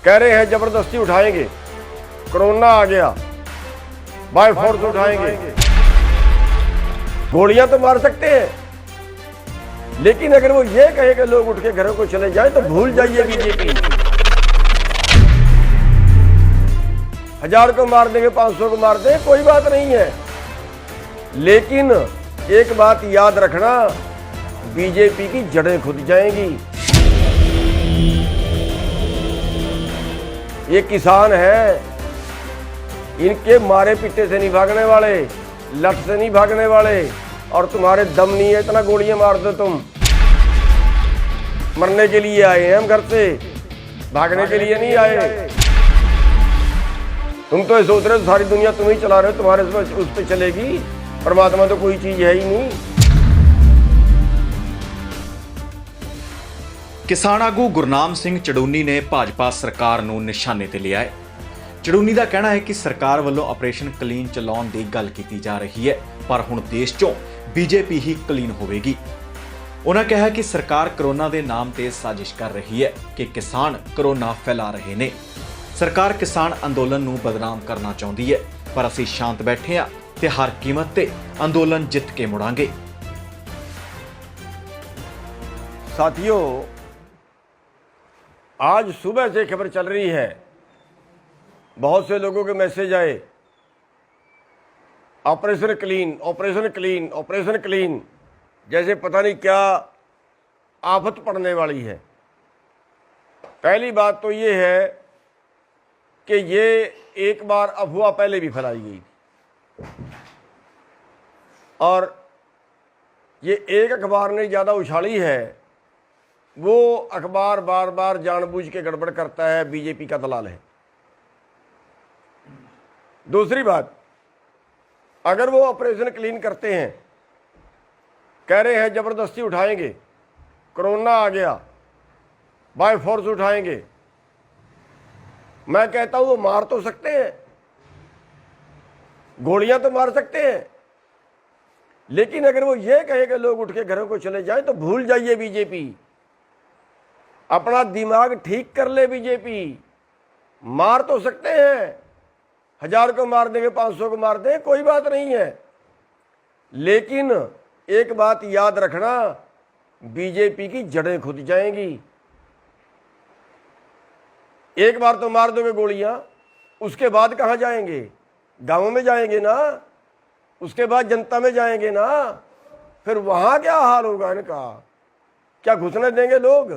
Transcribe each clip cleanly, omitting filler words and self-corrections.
कह रहे हैं जबरदस्ती उठाएंगे, कोरोना आ गया, बाय फोर्स उठाएंगे। गोलियां तो मार सकते हैं, लेकिन अगर वो ये कहे कि लोग उठ के घरों को चले जाएं तो भूल जाइए बीजेपी। 1000 को मार देंगे, 500 को मार देंगे, कोई बात नहीं है, लेकिन एक बात याद रखना, बीजेपी की जड़ें खुद जाएंगी। ये किसान है, इनके मारे पिट्टे से नहीं भागने वाले, लठ से नहीं भागने वाले, और तुम्हारे दम नहीं है इतना गोलियां मार दो तुम। मरने के लिए आए हैं हम घर से, भागने के लिए नहीं आए। तुम तो ये सोच रहे हो सारी दुनिया तुम ही चला रहे हो, तुम्हारे उस पर चलेगी, परमात्मा तो कोई चीज है ही नहीं। किसान आगू गुरनाम सिंह चड़ूनी ने भाजपा सरकार ਨੂੰ ਨਿਸ਼ਾਨੇ ਤੇ ਲਿਆ ਹੈ। ਚੜੂਨੀ ਦਾ ਕਹਿਣਾ ਹੈ ਕਿ ਸਰਕਾਰ ਵੱਲੋਂ ਆਪਰੇਸ਼ਨ ਕਲੀਨ ਚਲਾਉਣ ਦੀ ਗੱਲ ਕੀਤੀ ਜਾ ਰਹੀ ਹੈ, ਪਰ ਹੁਣ ਦੇਸ਼ 'ਚੋਂ ਬੀਜੇਪੀ ਹੀ ਕਲੀਨ ਹੋਵੇਗੀ। ਉਹਨਾਂ ਕਿਹਾ ਕਿ ਸਰਕਾਰ ਕਰੋਨਾ ਦੇ ਨਾਮ ਤੇ ਸਾਜ਼ਿਸ਼ ਕਰ ਰਹੀ ਹੈ ਕਿ ਕਿਸਾਨ ਕਰੋਨਾ ਫੈਲਾ ਰਹੇ ਨੇ। ਸਰਕਾਰ ਕਿਸਾਨ ਅੰਦੋਲਨ ਨੂੰ ਬਦਨਾਮ ਕਰਨਾ ਚਾਹੁੰਦੀ ਹੈ, ਪਰ ਅਸੀਂ ਸ਼ਾਂਤ ਬੈਠੇ ਹਾਂ ਤੇ ਹਰ ਕੀਮਤ ਤੇ ਅੰਦੋਲਨ ਜਿੱਤ ਕੇ ਮੁੜਾਂਗੇ। साथियों, आज सुबह से खबर चल रही है, बहुत से लोगों के मैसेज आए, operation clean, operation clean, operation clean, जैसे पता नहीं क्या आफत पड़ने वाली है। पहली बात तो ये है कि ये एक बार अफवाह पहले भी फैलाई गई थी, और ये एक अखबार ने ज़्यादा उछाली है। वो अखबार बार बार जानबूझ के गड़बड़ करता है, बीजेपी का दलाल है। दूसरी बात, अगर वो ऑपरेशन क्लीन करते हैं, कह रहे हैं जबरदस्ती उठाएंगे, कोरोना आ गया, बाय फोर्स उठाएंगे, मैं कहता हूं वो मार तो सकते हैं, गोलियां तो मार सकते हैं, लेकिन अगर वो ये कहे कि लोग उठ के घरों को चले जाएं तो भूल जाइए बीजेपी। अपना दिमाग ठीक कर ले बीजेपी। मार तो सकते हैं, 1000 को मार देंगे, 500 को मार देंगे, कोई बात नहीं है, लेकिन एक बात याद रखना, बीजेपी की जड़ें खुद जाएंगी। एक बार तो मार दोगे गोलियां, उसके बाद कहां जाएंगे? गांवों में जाएंगे ना, उसके बाद जनता में जाएंगे ना, फिर वहां क्या हाल होगा इनका? क्या घुसने देंगे लोग?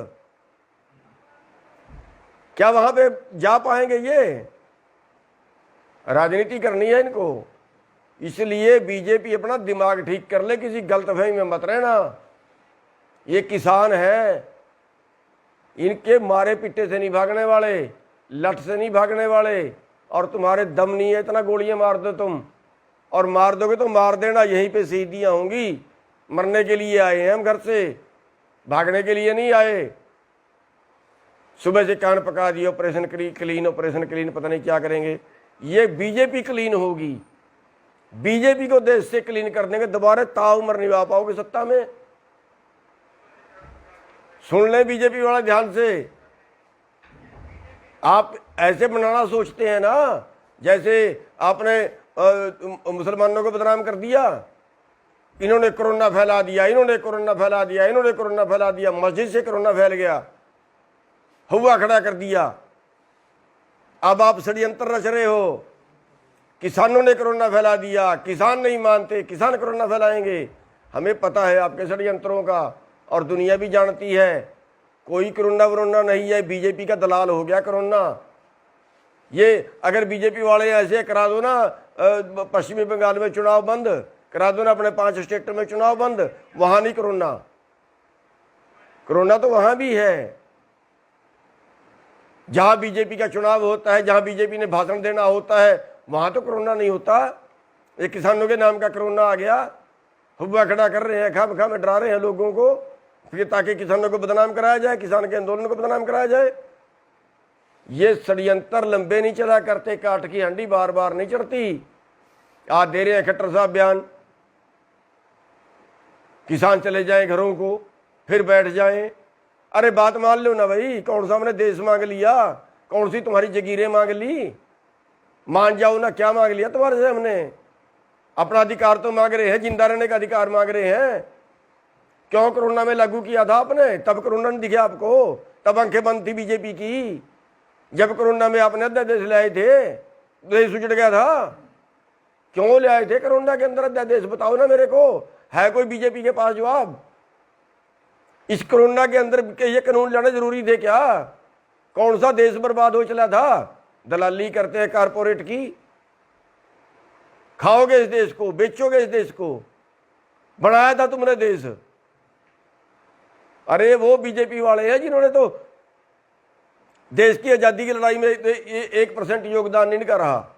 क्या वहां पे जा पाएंगे? ये राजनीति करनी है इनको, इसलिए बीजेपी अपना दिमाग ठीक कर ले, किसी गलतफहमी में मत रहना। ये किसान है, इनके मारे पिट्टे से नहीं भागने वाले, लठ से नहीं भागने वाले, और तुम्हारे दम नहीं है इतना गोलियां मार दो तुम, और मार दोगे तो मार देना, यहीं पे शहीदियां होंगी। मरने के लिए आए हैं हम घर से, भागने के लिए नहीं आए। सुबह से कान पका दिए, ऑपरेशन क्लीन, ऑपरेशन क्लीन, पता नहीं क्या करेंगे। ये बीजेपी क्लीन होगी, बीजेपी को देश से क्लीन कर देंगे, दोबारा ताउम्र नहीं आ पाओगे सत्ता में। सुन ले बीजेपी वाला ध्यान से, आप ऐसे बनाना सोचते हैं ना, जैसे आपने मुसलमानों को बदनाम कर दिया, इन्होंने कोरोना फैला दिया, इन्होंने कोरोना फैला दिया, इन्होंने कोरोना फैला दिया, मस्जिद से कोरोना फैल गया, हुआ खड़ा कर दिया। अब आप षड्यंत्र रच रहे हो, किसानों ने कोरोना फैला दिया, किसान नहीं मानते, किसान कोरोना फैलाएंगे। हमें पता है आपके षड्यंत्रों का, और दुनिया भी जानती है, कोई कोरोना वरोना नहीं है, बीजेपी का दलाल हो गया कोरोना। ये अगर बीजेपी वाले ऐसे करा दो ना, पश्चिमी बंगाल में चुनाव बंद करा दो ना, अपने 5 स्टेट में चुनाव बंद, वहां नहीं कोरोना, कोरोना तो वहां भी है। जहां बीजेपी का चुनाव होता है, जहां बीजेपी ने भाषण देना होता है, वहां तो कोरोना नहीं होता। ये किसानों के नाम का कोरोना आ गया, हुआ खड़ा कर रहे हैं, खाम खाम डरा रहे हैं लोगों को, फिर ताकि किसानों को बदनाम कराया जाए, किसान के आंदोलन को बदनाम कराया जाए। ये षड्यंत्र लंबे नहीं चला करते, काट की हंडी बार बार नहीं चढ़ती। आज दे रहे हैं खट्टर साहब बयान, किसान चले जाएं घरों को, फिर बैठ जाएं। अरे बात मान लो ना भाई, कौन सा हमने देश मांग लिया, कौन सी तुम्हारी जगीरें मांग ली? मान जाओ ना, क्या मांग लिया तुम्हारे से हमने? अपना अधिकार तो मांग रहे हैं, जिंदा रहने का अधिकार मांग रहे हैं। क्यों कोरोना में लागू किया था आपने? तब कोरोना नहीं दिखे आपको, तब आंखें बंद थी बीजेपी की। जब कोरोना में आपने अध्यादेश ले आए थे, देश उजड़ गया था। क्यों ले आए थे कोरोना के अंदर अध्यादेश? बताओ ना मेरे को, है कोई बीजेपी के पास जवाब? इस कोरोना के अंदर के ये कानून लाना जरूरी थे क्या? कौन सा देश बर्बाद हो चला था? दलाली करते हैं कारपोरेट की। खाओगे इस देश को, बेचोगे इस देश को, बनाया था तुमने देश। अरे वो बीजेपी वाले हैं जिन्होंने तो देश की आजादी की लड़ाई में 1% योगदान नहीं कर रहा।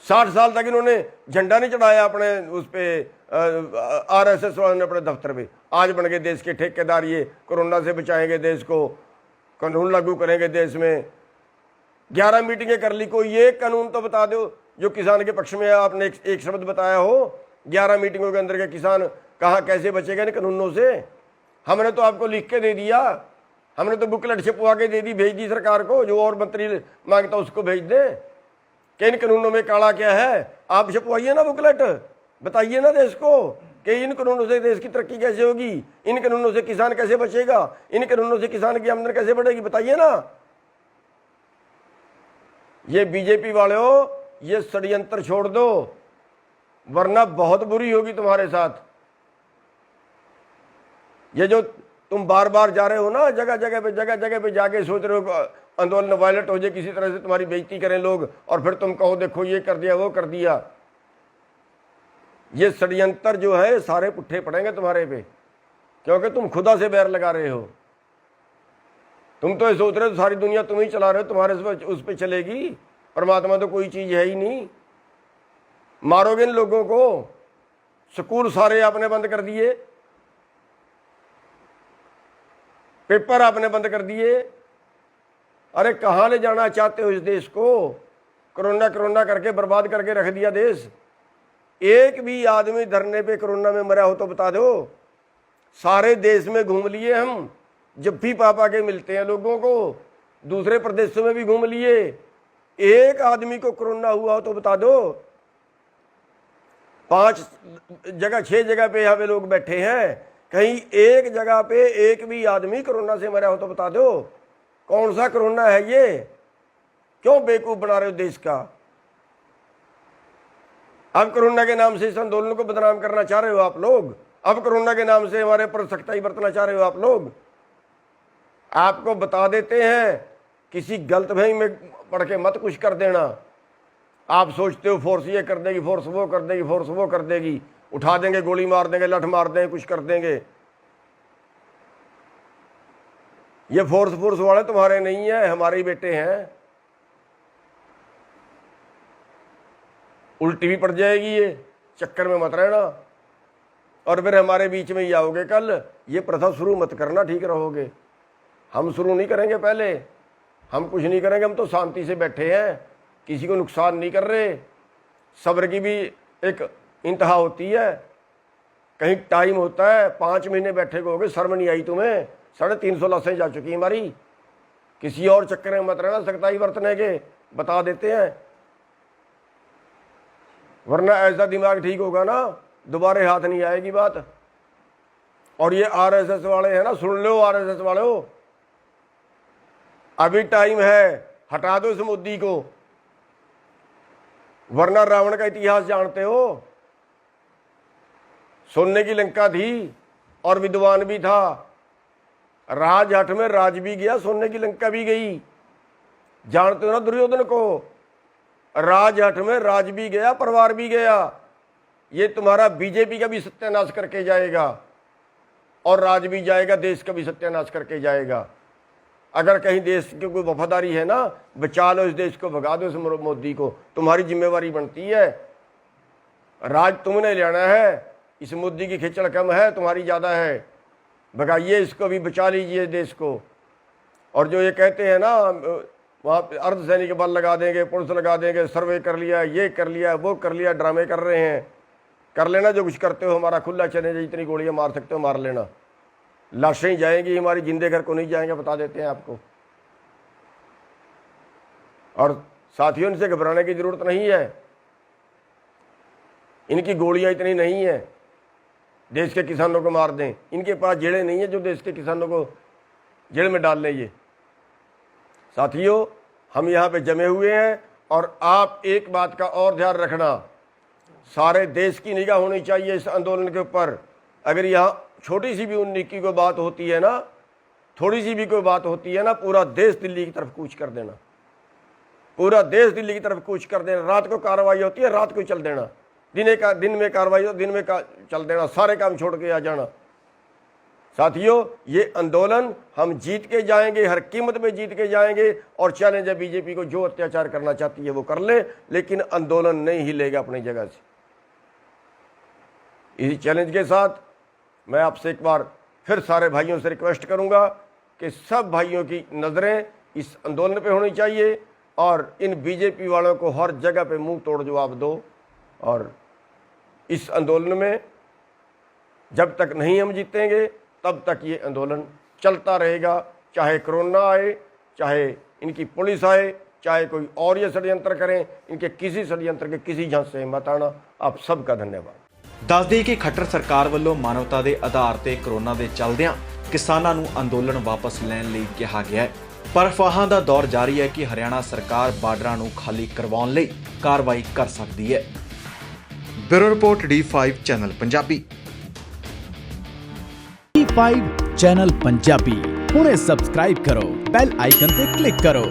60 साल तक इन्होंने झंडा नहीं चढ़ाया अपने उस पे, RSS वालों ने अपने दफ्तर पे। आज बन गए देश के ठेकेदार, ये कोरोना से बचाएंगे देश को, कानून लागू करेंगे देश में। 11 मीटिंगें कर ली, कोई एक कानून तो बता दो जो किसान के पक्ष में है। आपने एक शब्द बताया हो 11 मीटिंगों के अंदर के किसान कहाँ कैसे बचेगा इन कानूनों से? हमने तो आपको लिख के दे दिया, हमने तो बुकलेट छपवा के दे दी, भेज दी सरकार को, जो और मंत्री मांगता उसको भेज दें कि इन कानूनों में काला क्या है। आप छपवाइए ना बुकलेट, बताइए ना देश को कि इन कानूनों से देश की तरक्की कैसे होगी, इन कानूनों से किसान कैसे बचेगा, इन कानूनों से किसान की आमदनी कैसे बढ़ेगी, बताइए ना। ये बीजेपी वाले हो, ये षड्यंत्र छोड़ दो, वरना बहुत बुरी होगी तुम्हारे साथ। ये जो तुम बार बार जा रहे हो ना, जगह जगह पे जाके सोच रहे हो आंदोलन वायलेंट हो जाए, किसी तरह से तुम्हारी बेइज्जती करें लोग, और फिर तुम कहो देखो ये कर दिया वो कर दिया। ये षड्यंत्र जो है सारे पुट्ठे पड़ेंगे तुम्हारे पे, क्योंकि तुम खुदा से बैर लगा रहे हो। तुम तो ये सोच रहे हो सारी दुनिया तुम ही चला रहे हो, तुम्हारे उस पर चलेगी। परमात्मा तो कोई चीज है ही नहीं। मारोगे इन लोगों को। स्कूल सारे आपने बंद कर दिए, पेपर आपने बंद कर दिए। अरे कहाँ ले जाना चाहते हो इस देश को? कोरोना कोरोना करके बर्बाद करके रख दिया देश। एक भी आदमी धरने पे कोरोना में मरा हो तो बता दो। सारे देश में घूम लिए हम, जब भी पापा के मिलते हैं लोगों को, दूसरे प्रदेशों में भी घूम लिए। एक आदमी को कोरोना हुआ हो तो बता दो। 5 जगह 6 जगह पे यहाँ पे लोग बैठे हैं, कहीं एक जगह पे एक भी आदमी कोरोना से मरा हो तो बता दो। कौन सा कोरोना है ये? क्यों बेवकूफ बना रहे हो देश का? अब कोरोना के नाम से इस आंदोलन को बदनाम करना चाह रहे हो आप लोग। अब कोरोना के नाम से हमारे पर सख्ताई बरतना चाह रहे हो आप लोग। आपको बता देते हैं, किसी गलतफहमी में पढ़ के मत कुछ कर देना। आप सोचते हो फोर्स ये कर देगी, फोर्स वो कर देगी, फोर्स वो कर देगी, उठा देंगे, गोली मार देंगे, लठ मार देंगे, कुछ कर देंगे। ये फोर्स वाले तुम्हारे नहीं है, हमारे ही बेटे हैं। उल्टी भी पड़ जाएगी, ये चक्कर में मत रहना, और फिर हमारे बीच में ही आओगे कल। ये प्रथा शुरू मत करना, ठीक रहोगे। हम शुरू नहीं करेंगे, पहले हम कुछ नहीं करेंगे। हम तो शांति से बैठे हैं, किसी को नुकसान नहीं कर रहे। सब्र की भी एक इंतहा होती है, कहीं टाइम होता है। 5 महीने बैठे हो गए, शर्म नहीं आई तुम्हें? 350 लाशें जा चुकी हमारी। किसी और चक्कर में मत रहना सख्ताई बरतने के, बता देते हैं। वरना ऐसा दिमाग ठीक होगा ना, दोबारा हाथ नहीं आएगी बात। और ये RSS वाले हैं ना, सुन लो RSS वाले हो, अभी टाइम है, हटा दो इस मोदी को। वरना रावण का इतिहास जानते हो, सोने की लंका थी और विद्वान भी था। राजहट में राज भी गया, सोने की लंका भी गई। जानते हो ना दुर्योधन को? राजहट में राज भी गया, परिवार भी गया। ये तुम्हारा बीजेपी का भी सत्यानाश करके जाएगा, और राज भी जाएगा, देश का भी सत्यानाश करके जाएगा। अगर कहीं देश की कोई वफादारी है ना, बचा लो इस देश को, भगा दो इस मोदी को, तुम्हारी जिम्मेवारी बनती है। राज तुमने लेना है, इस मोदी की खिचड़ कम है, तुम्हारी ज़्यादा है। भगाइए इसको भी, बचा लीजिए देश को। और जो ये कहते हैं ना, वहाँ पे अर्धसैनिक बल लगा देंगे, पुलिस लगा देंगे, सर्वे कर लिया, ये कर लिया, वो कर लिया, ड्रामे कर रहे हैं। कर लेना जो कुछ करते हो, हमारा खुला चैलेंज है, जितनी गोलियां मार सकते हो मार लेना। लाशें जाएंगी हमारी, जिंदे घर को नहीं जाएंगे, बता देते हैं आपको। और साथियों, इनसे घबराने की जरूरत नहीं है। इनकी गोलियां इतनी नहीं है देश के किसानों को मार दें। इनके पास जेड़े नहीं है जो देश के किसानों को जेल में डाल लें। ये साथियों, हम यहाँ पे जमे हुए हैं और आप एक बात का और ध्यान रखना, सारे देश की निगाह होनी चाहिए इस आंदोलन के ऊपर। अगर यहाँ छोटी सी भी उन्नीकी को बात होती है ना, थोड़ी सी भी कोई बात होती है ना, पूरा देश दिल्ली की तरफ कूच कर देना, पूरा देश दिल्ली की तरफ कूच कर देना। रात को कार्रवाई होती है, रात को चल देना, दिन में कार्रवाई हो, दिन में चल देना, सारे काम छोड़ के आ जाना। साथियों, ये आंदोलन हम जीत के जाएंगे, हर कीमत में जीत के जाएंगे। और चैलेंज है बीजेपी को, जो अत्याचार करना चाहती है वो कर ले, लेकिन आंदोलन नहीं हिलेगा अपनी जगह से। इसी चैलेंज के साथ मैं आपसे एक बार फिर सारे भाइयों से रिक्वेस्ट करूंगा कि सब भाइयों की नज़रें इस आंदोलन पे होनी चाहिए और इन बीजेपी वालों को हर जगह पे मुंह तोड़ जवाब दो। और इस आंदोलन में जब तक नहीं हम जीतेंगे तब तक ये आंदोलन चलता रहेगा, चाहे कोरोना आए, चाहे इनकी पुलिस आए, चाहे कोई और ये षड्यंत्र करें। इनके किसी षड्यंत्र के किसी झांसे से मत आना। आप सबका धन्यवाद। ਦੱਸ ਦੇਈਏ ਕਿ ਖੱਟਰ ਸਰਕਾਰ ਵੱਲੋਂ ਮਾਨਵਤਾ ਦੇ ਆਧਾਰ ਤੇ ਕਰੋਨਾ ਦੇ ਚੱਲਦਿਆਂ ਕਿਸਾਨਾਂ ਨੂੰ ਅੰਦੋਲਨ ਵਾਪਸ ਲੈਣ ਲਈ ਕਿਹਾ ਗਿਆ ਹੈ, ਪਰ ਅਫਵਾਹਾਂ ਦਾ ਦੌਰ ਜਾਰੀ ਹੈ ਕਿ ਹਰਿਆਣਾ ਸਰਕਾਰ ਬਾਰਡਰਾਂ ਨੂੰ ਖਾਲੀ ਕਰਵਾਉਣ ਲਈ ਕਾਰਵਾਈ ਕਰ ਸਕਦੀ ਹੈ। Bureau report D5 channel Punjabi. D5 channel Punjabi ਹੁਣੇ ਸਬਸਕ੍ਰਾਈਬ ਕਰੋ, ਬੈਲ ਆਈਕਨ ਤੇ ਕਲਿੱਕ ਕਰੋ।